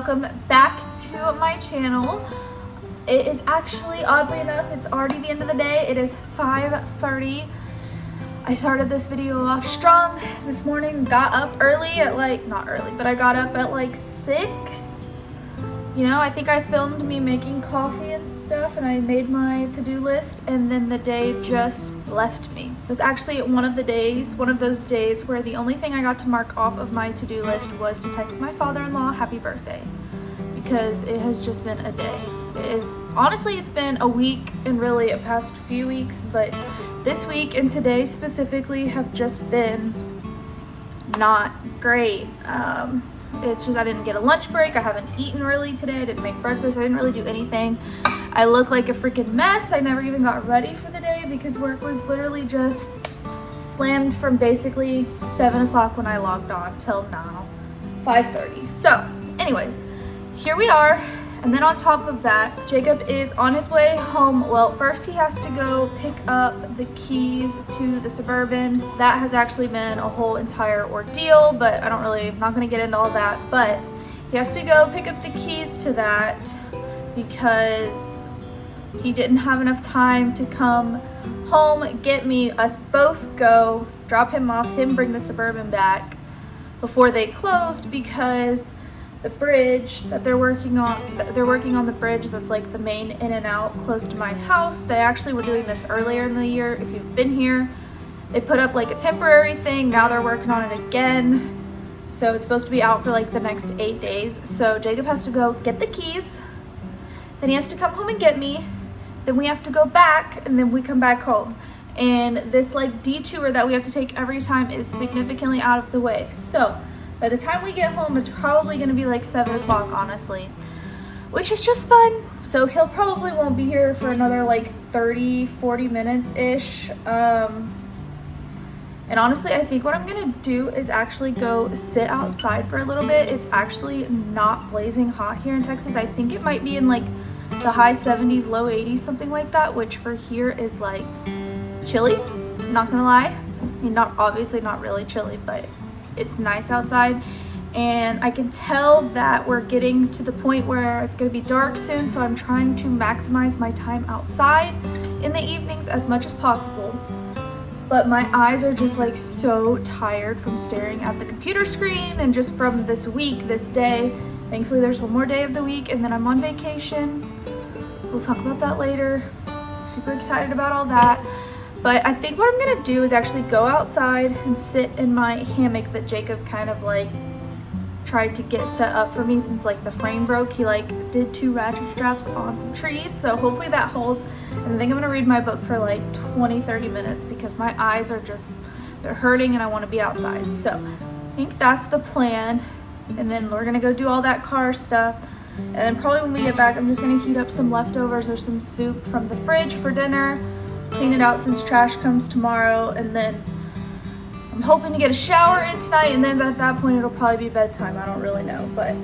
welcome back to my channel. It is actually, oddly enough, it's already the end of the day. It is 5:30. I started this video off strong this morning, got up early at not early, but I got up at 6. You know, I think I filmed me making coffee and stuff, and I made my to-do list, and then the day just left me. It was actually one of those days where the only thing I got to mark off of my to-do list was to text my father-in-law happy birthday, because it has just been a day. Honestly, it's been a week and really a past few weeks, but this week and today specifically have just been not great. It's just I didn't get a lunch break. I haven't eaten really today. I didn't make breakfast. I didn't really do anything. I look like a freaking mess. I never even got ready for the day because work was literally just slammed from basically 7 o'clock when I logged on till now, 5:30. So anyways, here we are. And then on top of that, Jacob is on his way home. Well, first he has to go pick up the keys to the Suburban. That has actually been a whole entire ordeal, but I'm not gonna get into all that. But he has to go pick up the keys to that because he didn't have enough time to come home, get me, us both go, drop him off, him bring the Suburban back before they closed, because the bridge that they're working on the bridge that's like the main in and out close to my house. They actually were doing this earlier in the year. If you've been here, they put up like a temporary thing. Now they're working on it again. So it's supposed to be out for like the next 8 days. So Jacob has to go get the keys. Then he has to come home and get me. Then we have to go back, and then we come back home. And this like detour that we have to take every time is significantly out of the way. So by the time we get home, it's probably going to be like 7 o'clock, honestly, which is just fun. So he'll probably won't be here for another like 30-40 minutes-ish. And honestly, I think what I'm going to do is actually go sit outside for a little bit. It's actually not blazing hot here in Texas. I think it might be in like the high 70s, low 80s, something like that, which for here is like chilly, not going to lie. I mean, obviously not really chilly, but it's nice outside, and I can tell that we're getting to the point where it's going to be dark soon, so I'm trying to maximize my time outside in the evenings as much as possible. But my eyes are just like so tired from staring at the computer screen and just from this day. Thankfully there's one more day of the week, and then I'm on vacation. We'll talk about that later. Super excited about all that. But I think what I'm gonna do is actually go outside and sit in my hammock that Jacob kind of like tried to get set up for me since like the frame broke. He like did 2 ratchet straps on some trees, so hopefully that holds. And I think I'm gonna read my book for like 20-30 minutes because my eyes are they're hurting and I wanna be outside. So I think that's the plan. And then we're gonna go do all that car stuff. And then probably when we get back, I'm just gonna heat up some leftovers or some soup from the fridge for dinner. Clean it out since trash comes tomorrow, and then I'm hoping to get a shower in tonight, and then at that point it'll probably be bedtime. I don't really know, but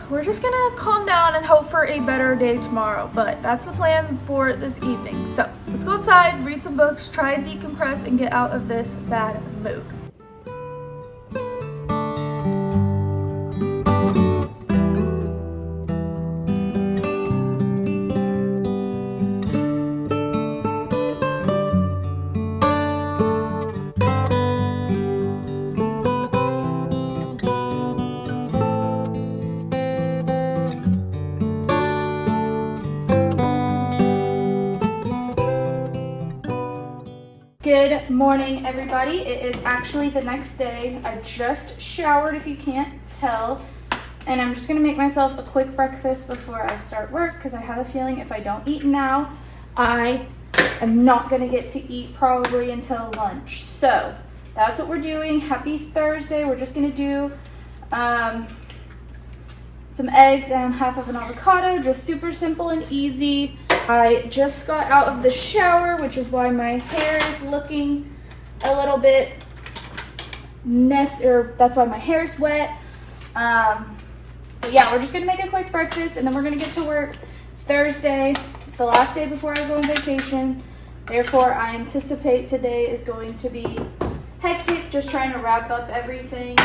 we're just gonna calm down and hope for a better day tomorrow. But that's the plan for this evening. So let's go outside, read some books, try and decompress, and get out of this bad mood. Good morning, everybody. It is actually the next day. I just showered, if you can't tell, and I'm just gonna make myself a quick breakfast before I start work, because I have a feeling if I don't eat now, I am not gonna get to eat probably until lunch. So that's what we're doing. Happy Thursday. We're just gonna do some eggs and half of an avocado, just super simple and easy. I just got out of the shower, which is why my hair is looking a little bit that's why my hair is wet. But yeah, we're just gonna make a quick breakfast and then we're gonna get to work. It's Thursday. It's the last day before I go on vacation. Therefore, I anticipate today is going to be hectic, just trying to wrap up everything.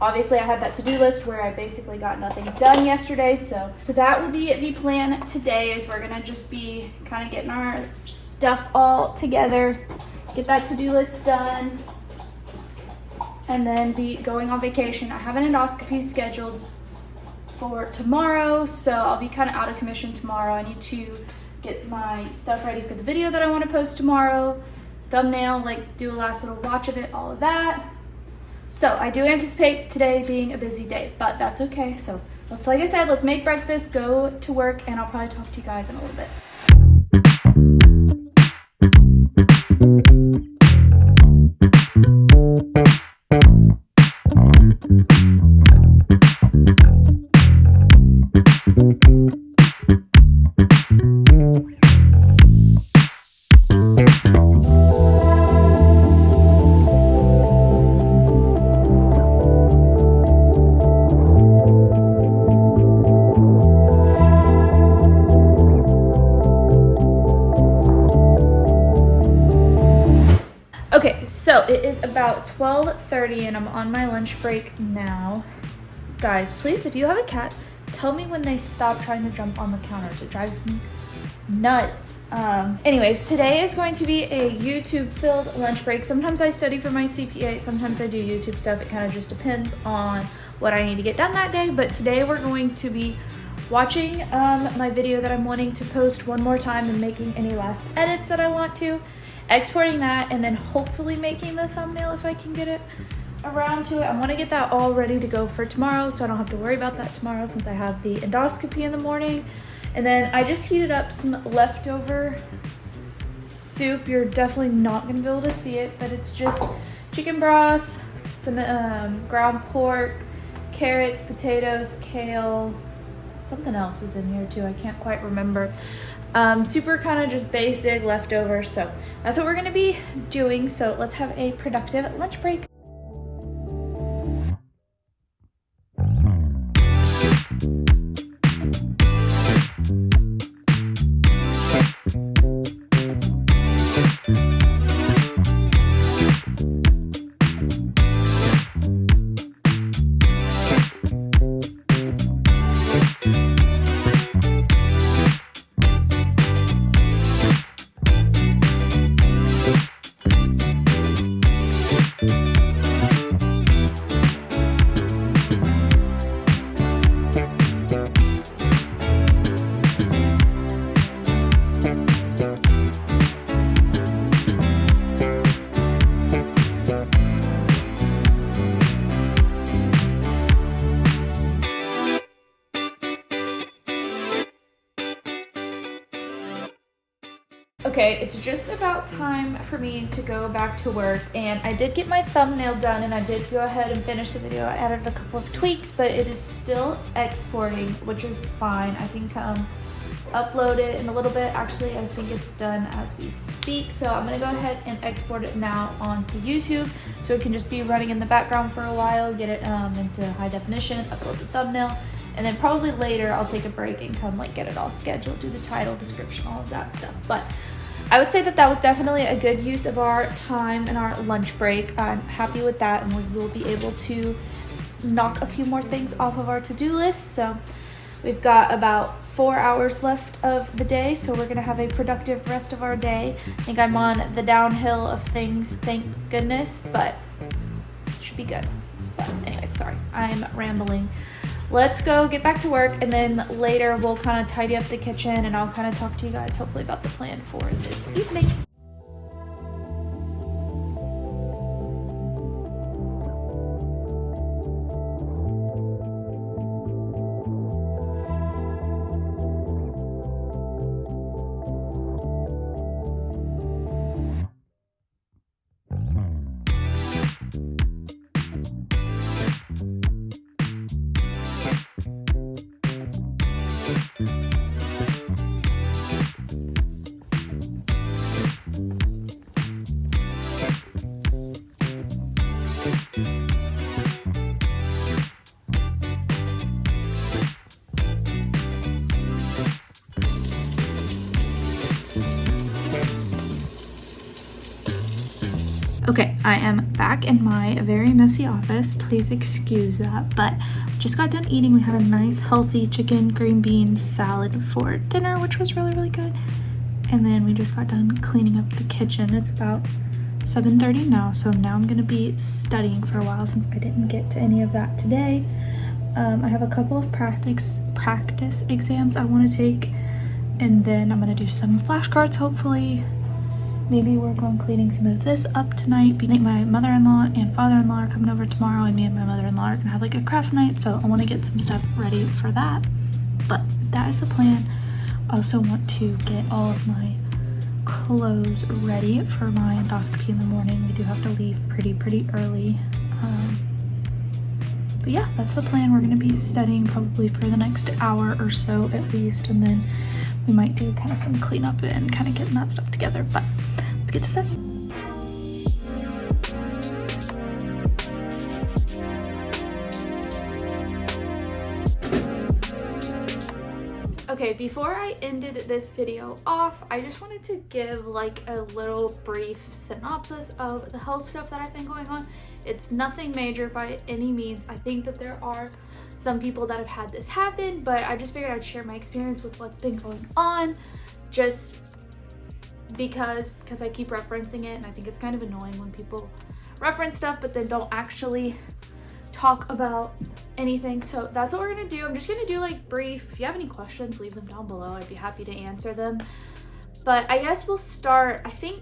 Obviously, I had that to-do list where I basically got nothing done yesterday, so that will be the plan today. Is we're gonna just be kind of getting our stuff all together, get that to-do list done, and then be going on vacation. I have an endoscopy scheduled for tomorrow, so I'll be kind of out of commission tomorrow. I need to get my stuff ready for the video that I want to post tomorrow, thumbnail, like do a last little watch of it, all of that. So I do anticipate today being a busy day, but that's okay. So let's, like I said, let's make breakfast, go to work, and I'll probably talk to you guys in a little bit. Okay, so it is about 12:30 and I'm on my lunch break now. Guys, please, if you have a cat, tell me when they stop trying to jump on the counters. It drives me nuts. Anyways, today is going to be a YouTube-filled lunch break. Sometimes I study for my CPA, sometimes I do YouTube stuff. It kind of just depends on what I need to get done that day. But today we're going to be watching my video that I'm wanting to post one more time and making any last edits that I want to, exporting that, and then hopefully making the thumbnail if I can get it around to it. I want to get that all ready to go for tomorrow so I don't have to worry about that tomorrow since I have the endoscopy in the morning. And then I just heated up some leftover soup. You're definitely not going to be able to see it, but it's just chicken broth, some ground pork, carrots, potatoes, kale, something else is in here too. I can't quite remember. Super kind of just basic leftover. So that's what we're going to be doing. So let's have a productive lunch break. Okay, it's just about time for me to go back to work, and I did get my thumbnail done and I did go ahead and finish the video. I added a couple of tweaks, but it is still exporting, which is fine. I can come upload it in a little bit. Actually, I think it's done as we speak, so I'm gonna go ahead and export it now onto YouTube so it can just be running in the background for a while, get it into high definition, upload the thumbnail, and then probably later I'll take a break and come like get it all scheduled, do the title, description, all of that stuff. But I would say that that was definitely a good use of our time and our lunch break. I'm happy with that, and we will be able to knock a few more things off of our to-do list. So we've got about 4 hours left of the day, so we're gonna have a productive rest of our day. I think I'm on the downhill of things, thank goodness, but it should be good. But anyways, sorry, I'm rambling. Let's go get back to work, and then later we'll kind of tidy up the kitchen and I'll kind of talk to you guys hopefully about the plan for this evening. Okay, I am back in my very messy office. Please excuse that, but just got done eating. We had a nice healthy chicken, green beans, salad for dinner, which was really, really good. And then we just got done cleaning up the kitchen. It's about 7:30 now, so now I'm gonna be studying for a while since I didn't get to any of that today. I have a couple of practice exams I want to take, and then I'm gonna do some flashcards hopefully. Maybe work on cleaning some of this up tonight. I think my mother-in-law and father-in-law are coming over tomorrow, and me and my mother-in-law are gonna have like a craft night, so I want to get some stuff ready for that. But that is the plan. I also want to get all of my clothes ready for my endoscopy in the morning. We do have to leave pretty early. But yeah, that's the plan. We're gonna be studying probably for the next hour or so at least, and then we might do kind of some cleanup and kind of getting that stuff together. But let's get to studying. Okay, before I ended this video off, I just wanted to give like a little brief synopsis of the health stuff that I've been going on. It's nothing major by any means. I think that there are some people that have had this happen, but I just figured I'd share my experience with what's been going on, just because I keep referencing it, and I think it's kind of annoying when people reference stuff but then don't actually talk about anything. So that's what we're gonna do. I'm just gonna do like brief. If you have any questions, leave them down below. I'd be happy to answer them. But I guess we'll start. I think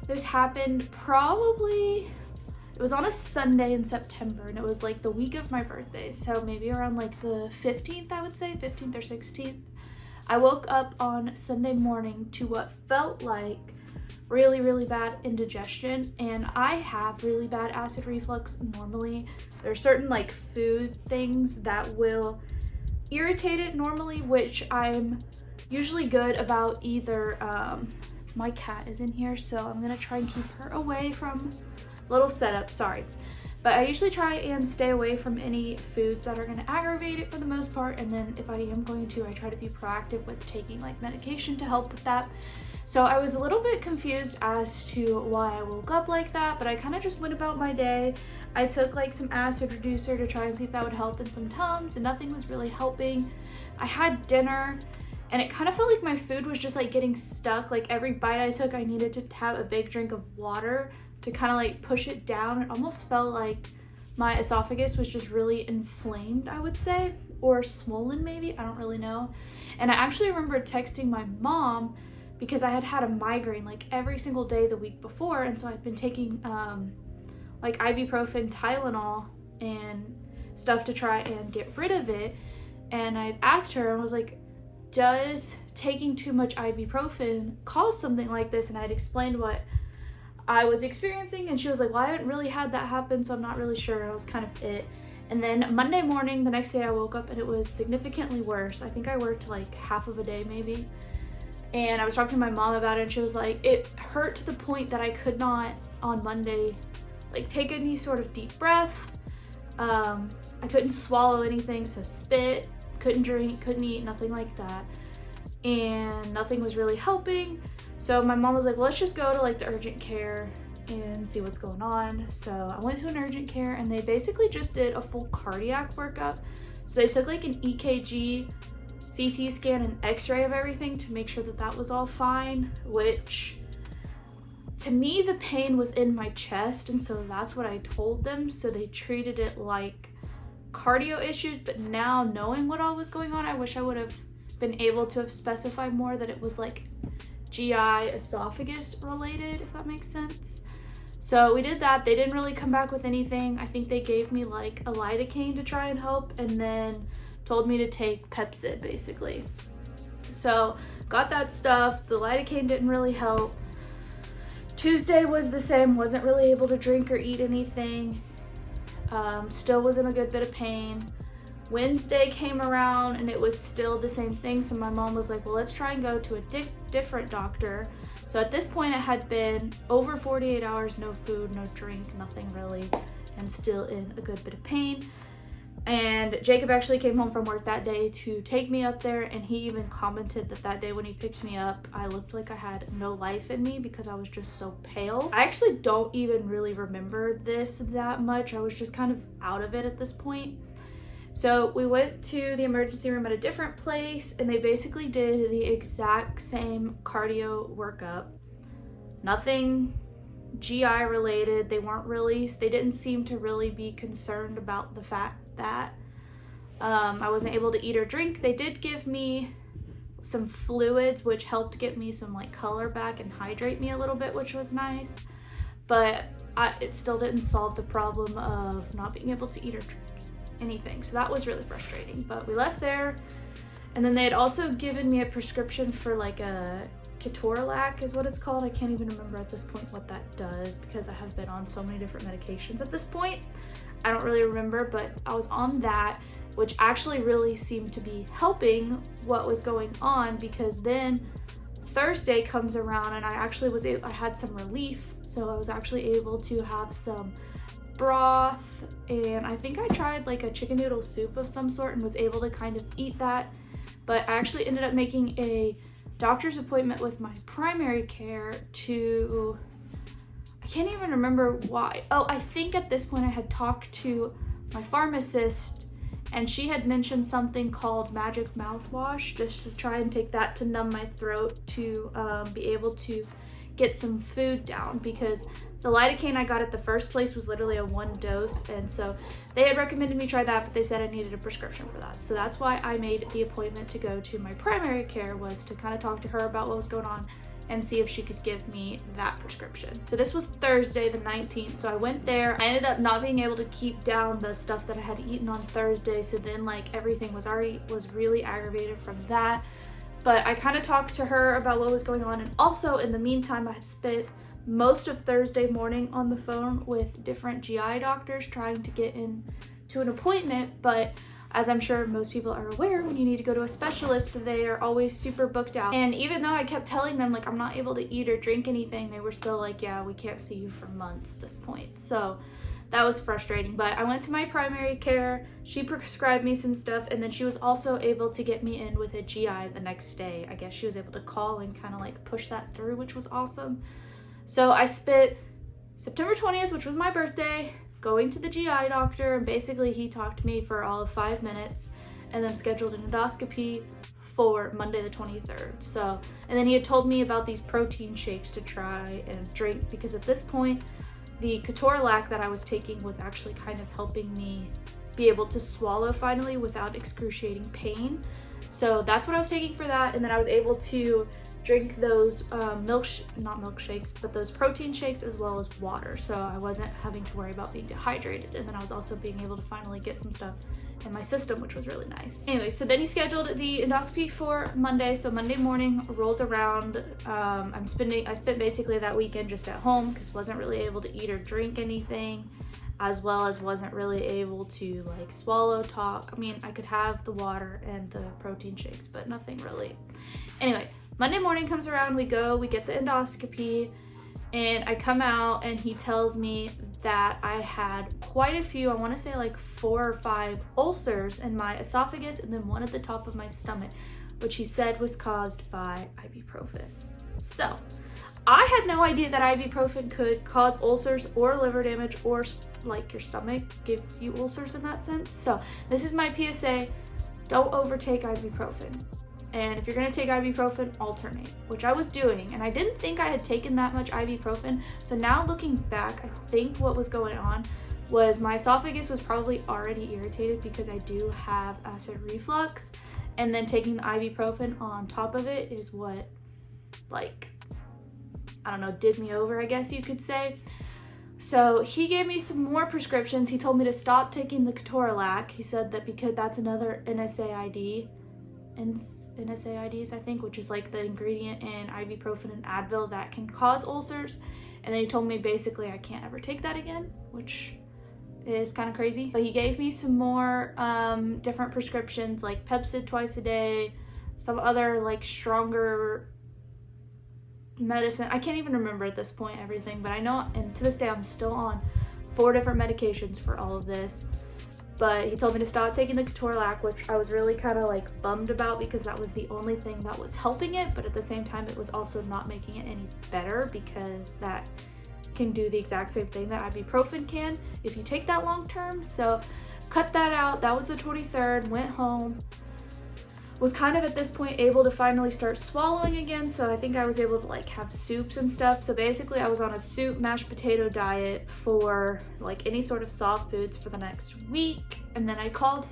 this happened probably, it was on a Sunday in September, and it was like the week of my birthday, so maybe around like the 15th, I would say 15th or 16th. I woke up on Sunday morning to what felt like really bad indigestion, and I have really bad acid reflux normally. There's certain like food things that will irritate it normally, which I'm usually good about. Either my cat is in here, so I'm gonna try and keep her away from little setup, sorry. But I usually try and stay away from any foods that are gonna aggravate it for the most part, and then if I am going to, I try to be proactive with taking like medication to help with that. So I was a little bit confused as to why I woke up like that, but I kind of just went about my day. I took like some acid reducer to try and see if that would help in some Tums, and nothing was really helping. I had dinner, and it kind of felt like my food was just like getting stuck. Like every bite I took, I needed to have a big drink of water to kind of like push it down. It almost felt like my esophagus was just really inflamed, I would say, or swollen maybe, I don't really know. And I actually remember texting my mom because I had had a migraine like every single day the week before, and so I'd been taking like ibuprofen, Tylenol, and stuff to try and get rid of it. And I asked her and was like, does taking too much ibuprofen cause something like this? And I'd explained what I was experiencing, and she was like, well, I haven't really had that happen, so I'm not really sure. And I was kind of it. And then Monday morning, the next day, I woke up and it was significantly worse. I think I worked like half of a day maybe. And I was talking to my mom about it, and she was like, it hurt to the point that I could not on Monday like take any sort of deep breath. I couldn't swallow anything, so spit, couldn't drink, couldn't eat, nothing like that. And nothing was really helping. So my mom was like, well, let's just go to like the urgent care and see what's going on. So I went to an urgent care, and they basically just did a full cardiac workup. So they took like an EKG, CT scan, and x-ray of everything to make sure that that was all fine, which to me, the pain was in my chest, and so that's what I told them. So they treated it like cardio issues, but now knowing what all was going on, I wish I would have been able to have specified more that it was like GI esophagus related, if that makes sense. So we did that. They didn't really come back with anything. I think they gave me like a lidocaine to try and help, and then told me to take Pepcid basically. So got that stuff. The lidocaine didn't really help. Tuesday was the same, wasn't really able to drink or eat anything. Still was in a good bit of pain. Wednesday came around and it was still the same thing. So my mom was like, well, let's try and go to a different doctor. So at this point it had been over 48 hours, no food, no drink, nothing really, and still in a good bit of pain. And Jacob actually came home from work that day to take me up there, and he even commented that day when he picked me up, I looked like I had no life in me because I was just so pale. I actually don't even really remember this that much. I was just kind of out of it at this point. So we went to the emergency room at a different place, and they basically did the exact same cardio workup. Nothing GI related. They didn't seem to really be concerned about the fact that I wasn't able to eat or drink. They did give me some fluids, which helped get me some like color back and hydrate me a little bit, which was nice. But it still didn't solve the problem of not being able to eat or drink anything. So that was really frustrating. But we left there, and then they had also given me a prescription for like a Ketorolac is what it's called. I can't even remember at this point what that does because I have been on so many different medications at this point. I don't really remember, but I was on that, which actually really seemed to be helping what was going on, because then Thursday comes around and I had some relief. So I was actually able to have some broth, and I think I tried like a chicken noodle soup of some sort and was able to kind of eat that. But I actually ended up making a doctor's appointment with my primary care I can't even remember why. Oh, I think at this point I had talked to my pharmacist, and she had mentioned something called Magic Mouthwash, just to try and take that to numb my throat to be able to get some food down, because the lidocaine I got at the first place was literally a 1 dose, and so they had recommended me try that, but they said I needed a prescription for that. So that's why I made the appointment to go to my primary care, was to kind of talk to her about what was going on and see if she could give me that prescription. So this was Thursday the 19th. So I went there. I ended up not being able to keep down the stuff that I had eaten on Thursday. So then like everything was really aggravated from that. But I kind of talked to her about what was going on. And also in the meantime, I had spent most of Thursday morning on the phone with different GI doctors trying to get into an appointment. But as I'm sure most people are aware, when you need to go to a specialist, they are always super booked out. And even though I kept telling them like I'm not able to eat or drink anything, they were still like, yeah, we can't see you for months at this point. So that was frustrating. But I went to my primary care, she prescribed me some stuff, and then she was also able to get me in with a GI the next day. I guess she was able to call and kind of like push that through, which was awesome. So I spent September 20th, which was my birthday, going to the GI doctor, and basically he talked to me for all of 5 minutes and then scheduled an endoscopy for Monday the 23rd. So, and then he had told me about these protein shakes to try and drink, because at this point the Ketorolac that I was taking was actually kind of helping me be able to swallow finally without excruciating pain. So that's what I was taking for that, and then I was able to drink those not milkshakes, but those protein shakes, as well as water. So I wasn't having to worry about being dehydrated. And then I was also being able to finally get some stuff in my system, which was really nice. Anyway, so then he scheduled the endoscopy for Monday. So Monday morning rolls around. I spent basically that weekend just at home, because wasn't really able to eat or drink anything, as well as wasn't really able to like swallow, talk. I mean, I could have the water and the protein shakes, but nothing really. Anyway, Monday morning comes around, we get the endoscopy, and I come out and he tells me that I had quite a few, I want to say like 4 or 5 ulcers in my esophagus, and then one at the top of my stomach, which he said was caused by ibuprofen. So I had no idea that ibuprofen could cause ulcers or liver damage, or like your stomach give you ulcers in that sense. So this is my PSA, don't overtake ibuprofen. And if you're gonna take ibuprofen, alternate, which I was doing. And I didn't think I had taken that much ibuprofen. So now looking back, I think what was going on was my esophagus was probably already irritated, because I do have acid reflux. And then taking the ibuprofen on top of it is what, like, I don't know, did me over, I guess you could say. So he gave me some more prescriptions. He told me to stop taking the Ketorolac. He said that because that's another NSAID, NSAIDs, I think, which is like the ingredient in ibuprofen and Advil that can cause ulcers. And then he told me basically I can't ever take that again, which is kind of crazy. But he gave me some more different prescriptions, like Pepcid twice a day, some other like stronger medicine. I can't even remember at this point everything, but I know, and to this day I'm still on 4 different medications for all of this. but he told me to stop taking the Ketorolac, which I was really kind of like bummed about because that was the only thing that was helping it, but at the same time it was also not making it any better because that can do the exact same thing that ibuprofen can if you take that long term. So cut that out. That was the 23rd, went home, was kind of at this point able to finally start swallowing again, so I think I was able to like have soups and stuff. So basically I was on a soup mashed potato diet for like any sort of soft foods for the next week, and then I called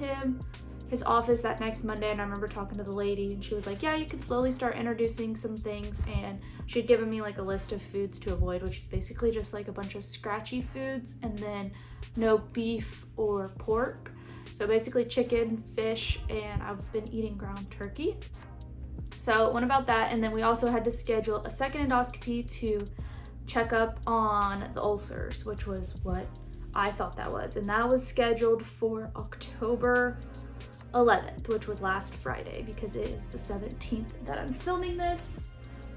his office that next Monday, and I remember talking to the lady and she was like, yeah, you can slowly start introducing some things, and she'd given me like a list of foods to avoid, which is basically just like a bunch of scratchy foods and then no beef or pork. So basically chicken, fish, and I've been eating ground turkey. So went about that, and then we also had to schedule a second endoscopy to check up on the ulcers, which was what I thought that was. And that was scheduled for October 11th, which was last Friday, because it is the 17th that I'm filming this,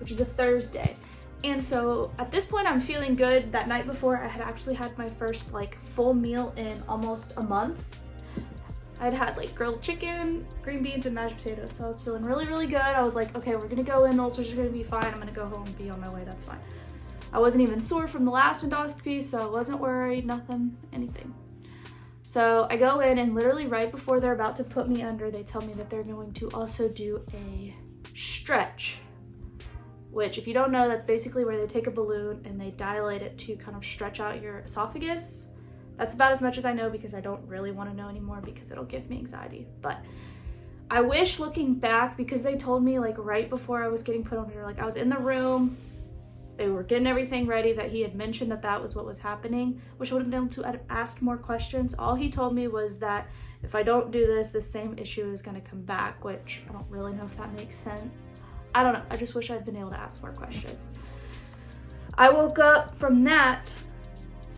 which is a Thursday. And so at this point I'm feeling good. That night before I had actually had my first like full meal in almost a month. I'd had like grilled chicken, green beans, and mashed potatoes. So I was feeling really, really good. I was like, okay, we're gonna go in, the ulcers are gonna be fine. I'm gonna go home and be on my way, that's fine. I wasn't even sore from the last endoscopy, so I wasn't worried, nothing, anything. So I go in, and literally right before they're about to put me under, they tell me that they're going to also do a stretch, which if you don't know, that's basically where they take a balloon and they dilate it to kind of stretch out your esophagus. That's about as much as I know because I don't really want to know anymore because it'll give me anxiety. But I wish, looking back, because they told me like right before I was getting put under, like I was in the room, they were getting everything ready, that he had mentioned that that was what was happening, which I would have been able to have asked more questions. All he told me was that if I don't do this, the same issue is going to come back, which I don't really know if that makes sense. I don't know. I just wish I'd been able to ask more questions. I woke up from that.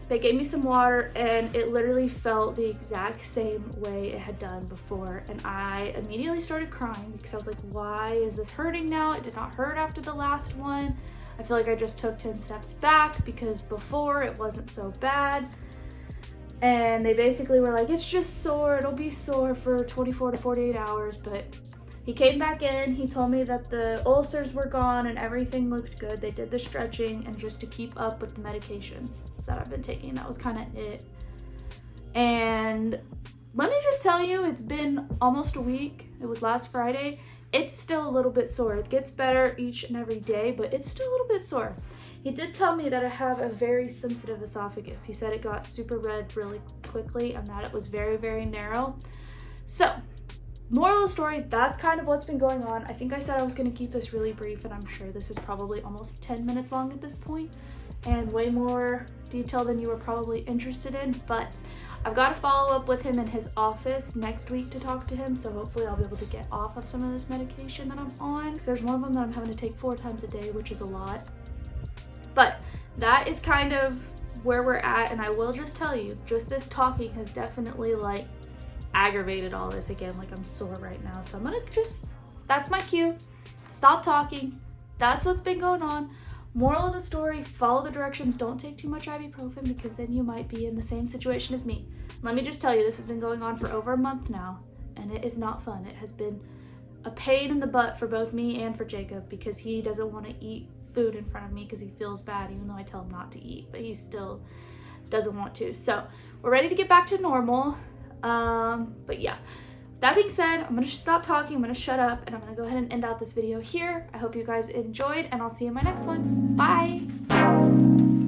They gave me some water, and it literally felt the exact same way it had done before. And I immediately started crying because I was like, why is this hurting now? It did not hurt after the last one. I feel like I just took 10 steps back because before it wasn't so bad. And they basically were like, it's just sore. It'll be sore for 24 to 48 hours. But he came back in. He told me that the ulcers were gone and everything looked good. They did the stretching, and just to keep up with the medication that I've been taking, that was kind of it. And let me just tell you, it's been almost a week. It was last Friday. It's still a little bit sore. It gets better each and every day, but it's still a little bit sore. He did tell me that I have a very sensitive esophagus. He said it got super red really quickly and that it was very, very narrow. So, moral of the story, that's kind of what's been going on. I think I said I was going to keep this really brief, and I'm sure this is probably almost 10 minutes long at this point and way more detail than you were probably interested in, but I've got to follow up with him in his office next week to talk to him, so hopefully I'll be able to get off of some of this medication that I'm on, because there's one of them that I'm having to take 4 times a day, which is a lot. But that is kind of where we're at, and I will just tell you, just this talking has definitely like aggravated all this again. Like, I'm sore right now, so I'm gonna just, that's my cue, stop talking. That's what's been going on. Moral of the story, follow the directions. Don't take too much ibuprofen because then you might be in the same situation as me. Let me just tell you, this has been going on for over a month now, and it is not fun. It has been a pain in the butt for both me and for Jacob because he doesn't want to eat food in front of me because he feels bad, even though I tell him not to eat, but he still doesn't want to. So we're ready to get back to normal. But yeah, that being said, I'm gonna stop talking, I'm gonna shut up, and I'm gonna go ahead and end out this video here. I hope you guys enjoyed, and I'll see you in my next one. Bye!